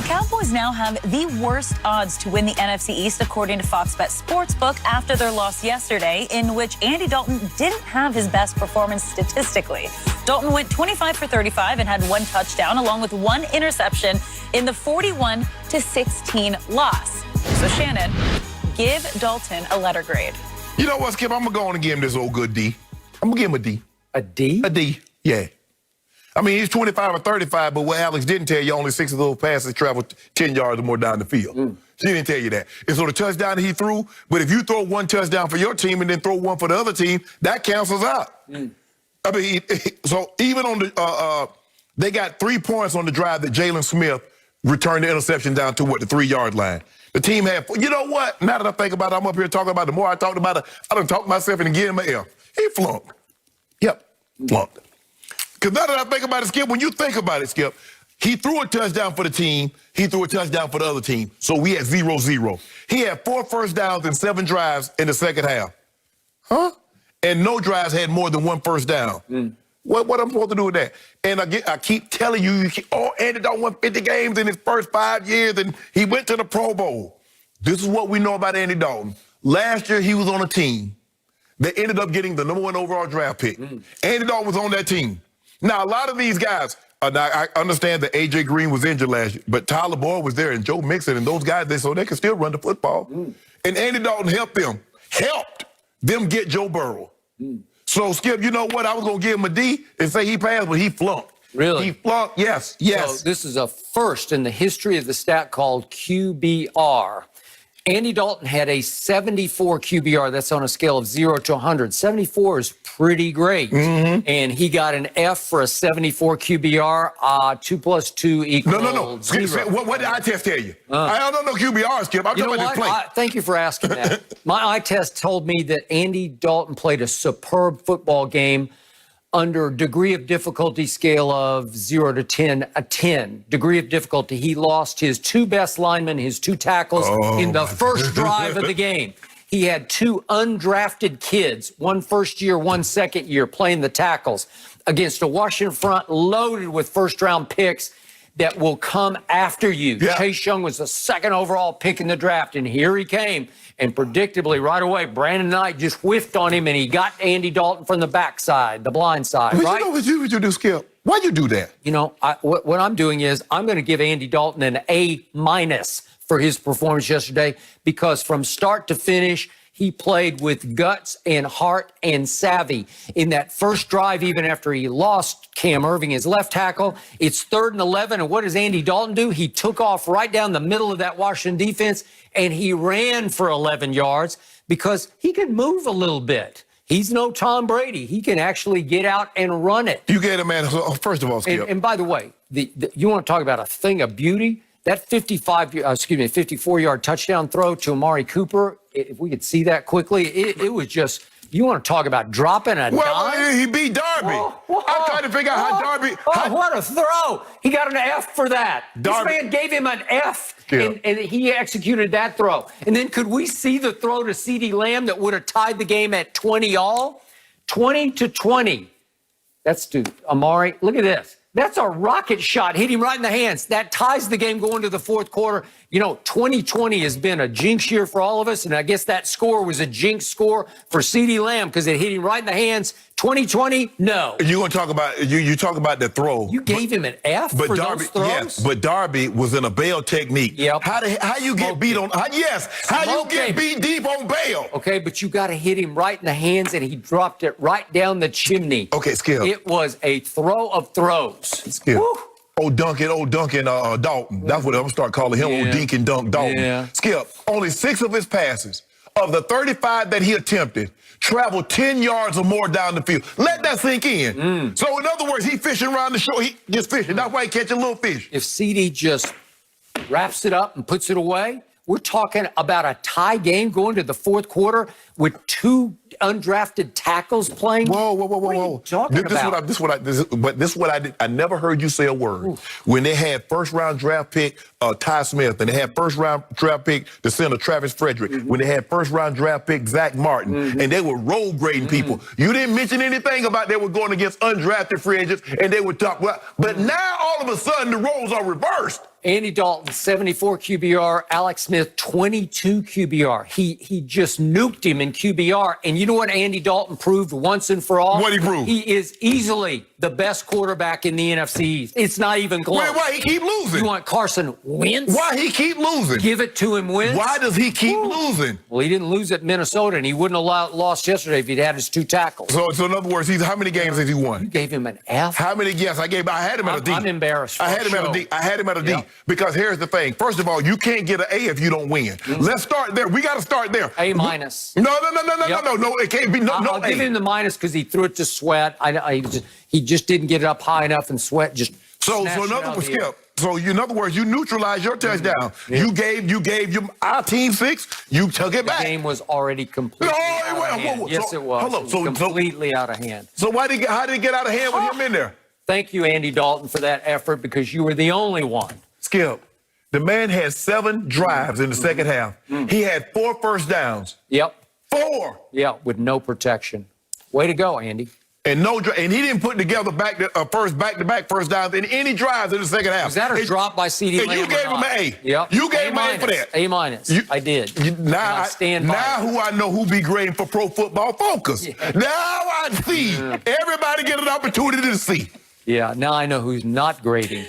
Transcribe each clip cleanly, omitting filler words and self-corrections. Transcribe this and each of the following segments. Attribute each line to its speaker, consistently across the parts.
Speaker 1: Cowboys now have the worst odds to win the NFC East, according to Fox Bet Sportsbook, after their loss yesterday, in which Andy Dalton didn't have his best performance statistically. Dalton went 25 for 35 and had one touchdown, along with one interception in the 41-16 loss. So, Shannon, give Dalton a letter grade.
Speaker 2: You know what, Skip? I'm going to go on and give him this old good D. I'm going to give him a D.
Speaker 3: A D?
Speaker 2: A D, yeah. I mean, he's 25 or 35, but what Alex didn't tell you, only 6 of those passes traveled 10 yards or more down the field. She didn't tell you that. And so the touchdown he threw, but if you throw one touchdown for your team and then throw one for the other team, that cancels out. I mean, so even on the, they got 3 points on the drive that Jalen Smith returned the interception down to, the 3-yard line. The team had, you know what? Now that I think about it, I'm up here talking about it. The more I talked about it, I done talked myself into giving him an F. He flunked. Yep, flunked. Because now that I think about it, Skip, when you think about it, Skip, he threw a touchdown for the team. He threw a touchdown for the other team. So we had 0-0. He had 4 first downs and 7 drives in the second half. Huh? And no drives had more than 1 first down. What I'm supposed to do with that? And I keep telling you, Andy Dalton won 50 games in his first 5 years, and he went to the Pro Bowl. This is what we know about Andy Dalton. Last year, he was on a team that ended up getting the #1 overall draft pick. Andy Dalton was on that team. Now, a lot of these guys, I understand that A.J. Green was injured last year, but Tyler Boyd was there and Joe Mixon and those guys, so they could still run the football. And Andy Dalton helped them get Joe Burrow. So, Skip, you know what? I was going to give him a D and say he passed, but he flunked.
Speaker 3: Really?
Speaker 2: He flunked, yes.
Speaker 3: So this is a first in the history of the stat called QBR. Andy Dalton had a 74 QBR. That's on a scale of 0 to 100. 74 is pretty great. And he got an F for a 74 QBR. 2 plus 2 equals
Speaker 2: No. Skip,
Speaker 3: 0.
Speaker 2: what did eye test tell you? I don't know QBR, Skip. I'm talking about this play.
Speaker 3: Thank you for asking that. My eye test told me that Andy Dalton played a superb football game under degree of difficulty scale of 0 to 10, a 10. Degree of difficulty. He lost his 2 best linemen, his 2 tackles in the first drive of the game. He had 2 undrafted kids, 1 first year, 1 second year, playing the tackles against a Washington front loaded with first-round picks that will come after you. Chase Young was the 2nd overall pick in the draft, and here he came. And predictably, right away, Brandon Knight just whiffed on him, and he got Andy Dalton from the backside, the blind side, right?
Speaker 2: You know what you do, Skip? Why'd you do that?
Speaker 3: You know, what I'm doing is I'm going to give Andy Dalton an A- for his performance yesterday, because from start to finish, he played with guts and heart and savvy. In that first drive, even after he lost Cam Irving, his left tackle, it's 3rd and 11. And what does Andy Dalton do? He took off right down the middle of that Washington defense, and he ran for 11 yards because he can move a little bit. He's no Tom Brady. He can actually get out and run it.
Speaker 2: You get it, man. First of all, Skip.
Speaker 3: And by the way, you want to talk about a thing of beauty? That 54-yard touchdown throw to Amari Cooper, if we could see that quickly, it was just, you want to talk about dropping a dime?
Speaker 2: He beat Darby. I'm trying to figure out how Darby...
Speaker 3: what a throw. He got an F for that. This man gave him an F, and he executed that throw. And then could we see the throw to CeeDee Lamb that would have tied the game at 20-all? 20-20. That's to Amari. Look at this. That's a rocket shot. Hit him right in the hands. That ties the game going to the 4th quarter. You know, 2020 has been a jinx year for all of us, and I guess that score was a jinx score for CeeDee Lamb because it hit him right in the hands. 2020, no.
Speaker 2: You want to talk about you talk about the throw?
Speaker 3: You gave him an F for
Speaker 2: Darby,
Speaker 3: those throws?
Speaker 2: Yes, but Darby was in a bail technique. How you get beat on? How you get beat deep on bail?
Speaker 3: Okay, but you got to hit him right in the hands, and he dropped it right down the chimney.
Speaker 2: Okay, Skip.
Speaker 3: It was a throw of throws.
Speaker 2: Skip. Woo. Old Duncan Dalton. That's what I'm gonna start calling him. Old Dink and Dunk Dalton. Skip. Only 6 of his passes, of the 35 that he attempted, traveled 10 yards or more down the field. Let that sink in. So in other words, he fishing around the shore. He just fishing. That's why he catching little fish.
Speaker 3: If CD just wraps it up and puts it away, we're talking about a tie game going to the 4th quarter with 2 undrafted tackles playing?
Speaker 2: Whoa.
Speaker 3: What are you talking about?
Speaker 2: This is what I did. I never heard you say a word. Ooh. When they had first-round draft pick Ty Smith, and they had first-round draft pick the center Travis Frederick, when they had first-round draft pick Zach Martin, and they were road grading people. You didn't mention anything about they were going against undrafted free agents, and they would talk. Well, but now all of a sudden the roles are reversed.
Speaker 3: Andy Dalton, 74 QBR. Alex Smith, 22 QBR. He just nuked him in QBR. And you know what Andy Dalton proved once and for all?
Speaker 2: What he proved?
Speaker 3: He is easily the best quarterback in the NFC East. It's not even close.
Speaker 2: Wait, why he keep losing?
Speaker 3: You want Carson Wentz?
Speaker 2: Why he keep losing?
Speaker 3: Give it to him, Wentz.
Speaker 2: Why does he keep losing?
Speaker 3: Well, he didn't lose at Minnesota, and he wouldn't have lost yesterday if he'd had his 2 tackles.
Speaker 2: So in other words, how many games has he won?
Speaker 3: You gave him an F?
Speaker 2: How many? Yes, I had him at a D.
Speaker 3: I'm embarrassed.
Speaker 2: I had him at a D. Because here's the thing. First of all, you can't get an A if you don't win. Let's start there. We got to start there.
Speaker 3: A minus.
Speaker 2: No. It can't be no
Speaker 3: I'll give him the minus because he threw it to Sweat. He just didn't get it up high enough, and Sweat just. So in other words, you neutralized your touchdown. You gave our team 6. You took it back. The game was already completely out of hand. Yes, it was.
Speaker 2: Hold on.
Speaker 3: It was completely out of hand.
Speaker 2: So how did it get out of hand with him in there?
Speaker 3: Thank you, Andy Dalton, for that effort because you were the only one.
Speaker 2: Skip, the man had 7 drives in the second half. He had 4 first downs.
Speaker 3: Yep.
Speaker 2: 4.
Speaker 3: Yeah, with no protection. Way to go, Andy.
Speaker 2: And he didn't put together back-to-back first downs in any drives in the second half.
Speaker 3: Was that a drop by C.D. Lamb?
Speaker 2: And you gave him an A.
Speaker 3: Yep.
Speaker 2: You gave him an A for that.
Speaker 3: A minus. I did.
Speaker 2: Now I know who be grading for Pro Football Focus. Yeah. Now I see. Everybody get an opportunity to see.
Speaker 3: Yeah, now I know who's not grading.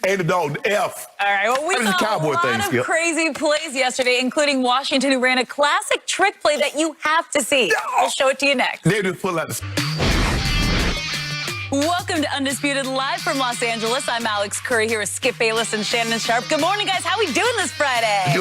Speaker 2: Andy Dalton, F.
Speaker 1: All right, well, we saw a lot of crazy plays yesterday, including Washington, who ran a classic trick play that you have to see. I'll show it to you next.
Speaker 2: They just pull out the...
Speaker 1: Welcome to Undisputed Live from Los Angeles. I'm Alex Curry here with Skip Bayless and Shannon Sharp. Good morning, guys. How we doing this Friday?